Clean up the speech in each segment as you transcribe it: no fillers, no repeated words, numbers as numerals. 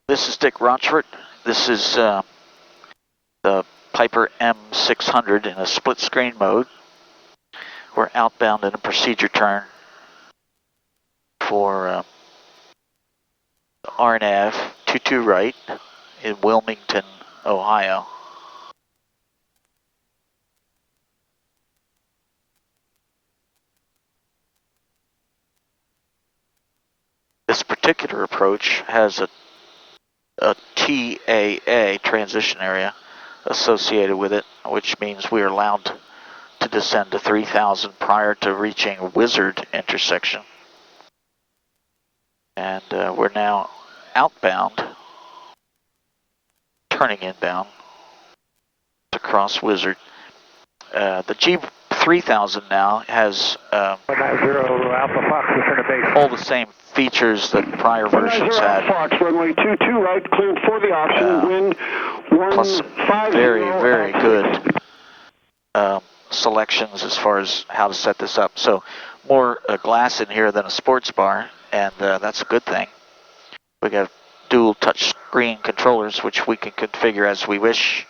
This is Dick Rochfort. This is the Piper M600 in a split screen mode. We're outbound in a procedure turn for RNAV 22 right in Wilmington, Ohio. This particular approach has a TAA, transition area, associated with it, which means we are allowed to descend to 3,000 prior to reaching Wizard intersection. And we're now outbound, turning inbound to cross Wizard. The G3000 now has all the same features that prior versions had. Fox, runway 22 right, cleared for the option, wind 150. Plus very, very good selections as far as how to set this up. So more glass in here than a sports bar, and that's a good thing. We got dual touch screen controllers, which we can configure as we wish.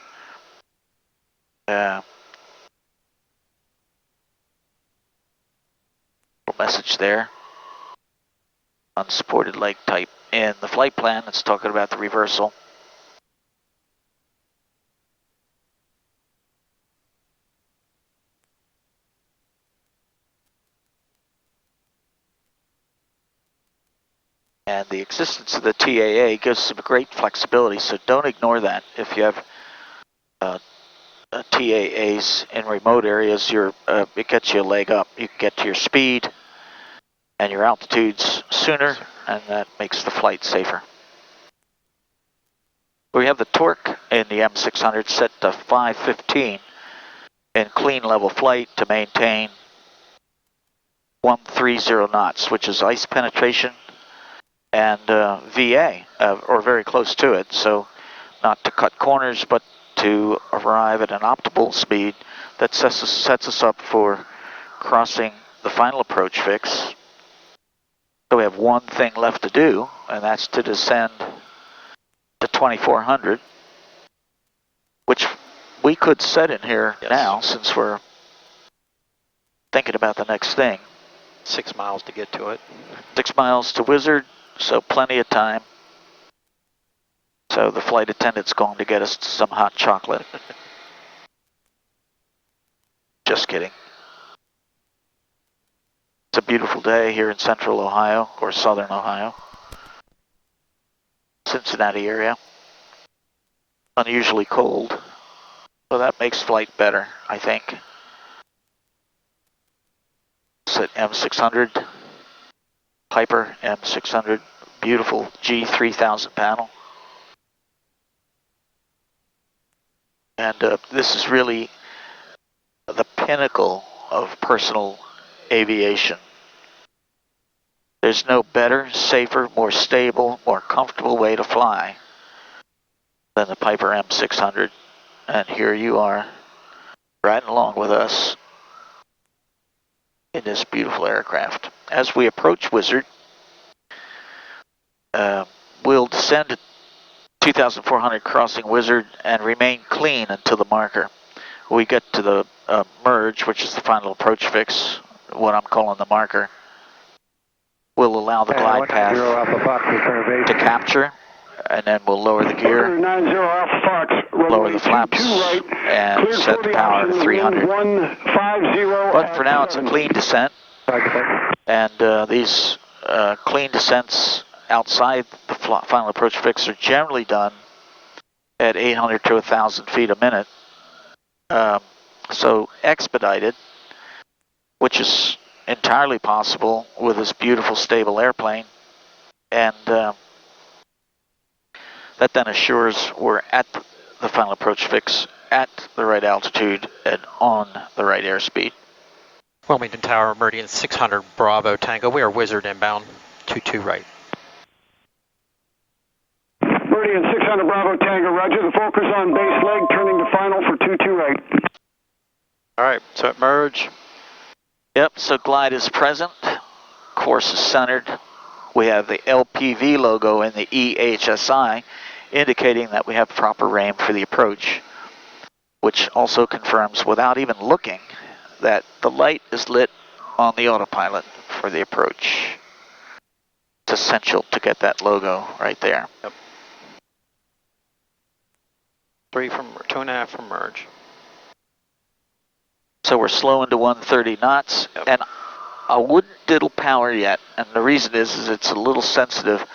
Message there. Unsupported leg type. In the flight plan, it's talking about the reversal. And the existence of the TAA gives some great flexibility, so don't ignore that. If you have TAAs in remote areas, it gets you a leg up. You can get to your speed and your altitudes sooner, and that makes the flight safer. We have the torque in the M600 set to 515 in clean level flight to maintain 130 knots, which is ice penetration and VA, or very close to it. So not to cut corners, but to arrive at an optimal speed that sets us up for crossing the final approach fix. So we have one thing left to do, and that's to descend to 2400, which we could set in here now since we're thinking about the next thing. 6 miles to get to it. 6 miles to Wizard, so plenty of time. So the flight attendant's going to get us some hot chocolate. Just kidding. It's a beautiful day here in central Ohio, or southern Ohio. Cincinnati area. Unusually cold, so that makes flight better, I think. It's at M600, Piper M600, beautiful G3000 panel. And this is really the pinnacle of personal aviation. There's no better, safer, more stable, more comfortable way to fly than the Piper M600. And here you are, riding along with us in this beautiful aircraft. As we approach Wizard, we'll descend to 2,400 crossing Wizard and remain clean until the marker. We get to the merge, which is the final approach fix, what I'm calling the marker. We'll allow the glide path to capture, and then we'll lower the gear, lower the flaps, and set the power to 300. But for now, it's a clean descent, and these clean descents outside the final approach fix are generally done at 800 to 1,000 feet a minute. So expedited, which is entirely possible with this beautiful stable airplane, and that then assures we're at the final approach fix at the right altitude and on the right airspeed. Wilmington Tower, Meridian 600 Bravo Tango. We are Wizard inbound, 22 right. Meridian 600 Bravo Tango, roger. The focus on base leg, turning to final for 22 right. All right, so at merge. Yep, so glide is present, course is centered, we have the LPV logo in the EHSI, indicating that we have proper RAM for the approach, which also confirms, without even looking, that the light is lit on the autopilot for the approach. It's essential to get that logo right there. Yep. 2.5 from merge. So we're slowing to 130 knots, Yep. and I wouldn't diddle power yet, and the reason is it's a little sensitive.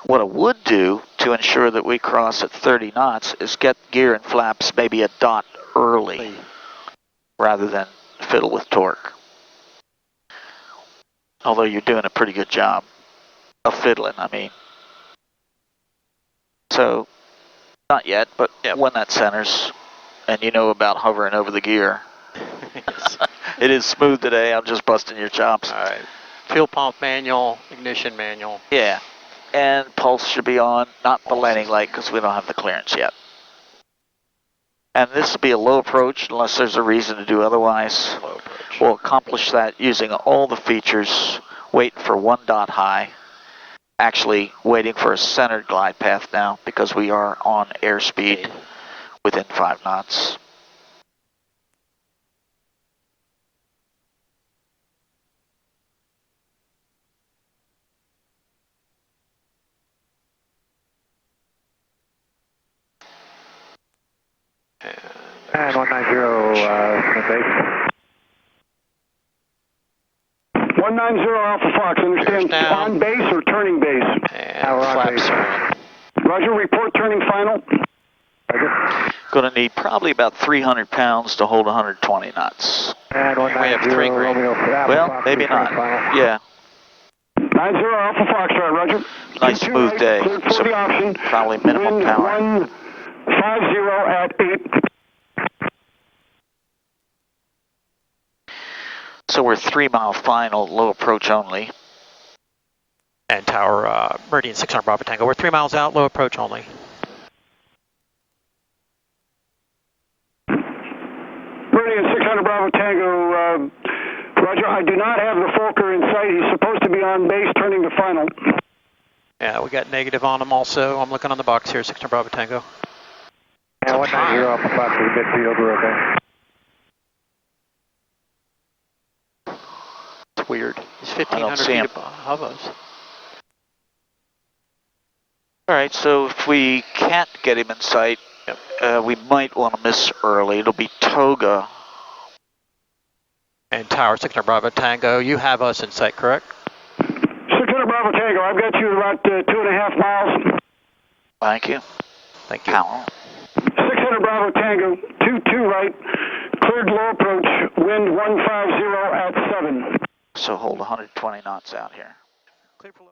What I would do to ensure that we cross at 30 knots is get gear and flaps maybe a dot early rather than fiddle with torque. Although you're doing a pretty good job of fiddling, I mean. So, not yet, but when that centers, and you know about hovering over the gear. Yes. It is smooth today, I'm just busting your chops. All right. Fuel pump manual, ignition manual. Yeah, and pulse should be on, not the landing light because we don't have the clearance yet. And this will be a low approach unless there's a reason to do otherwise. Low approach. We'll accomplish that using all the features, waiting for 1 dot high. Actually waiting for a centered glide path now because we are on airspeed within 5 knots. And 190, base. 190 Alpha Fox, understand on base or turning base? And flaps are in. Roger, report turning final. Roger. Going to need probably about 300 pounds to hold 120 knots. And we have 3 grand. Well, maybe not. Yeah. 90 Alpha Fox, Roger. Nice smooth day. So the option. Probably minimum power. 150 at 8. So we're 3 mile final, low approach only. And tower, Meridian 600 Bravo Tango. We're 3 miles out, low approach only. Meridian 600 Bravo Tango, Roger, I do not have the Fokker in sight. He's supposed to be on base turning to final. Yeah, we got negative on him also. I'm looking on the box here, 600 Bravo Tango. Yeah, 190 off the box to the midfield, we're okay. It's weird. He's 1,500 feet above us. All right, so if we can't get him in sight, we might want to miss early. It'll be Toga. And tower 600 Bravo Tango, you have us in sight, correct? 600 Bravo Tango, I've got you about 2.5 miles. Thank you. Thank you. Power. 600 Bravo Tango, 22 right, cleared low approach, wind 150 at 7. So hold 120 knots out here. Clear for low.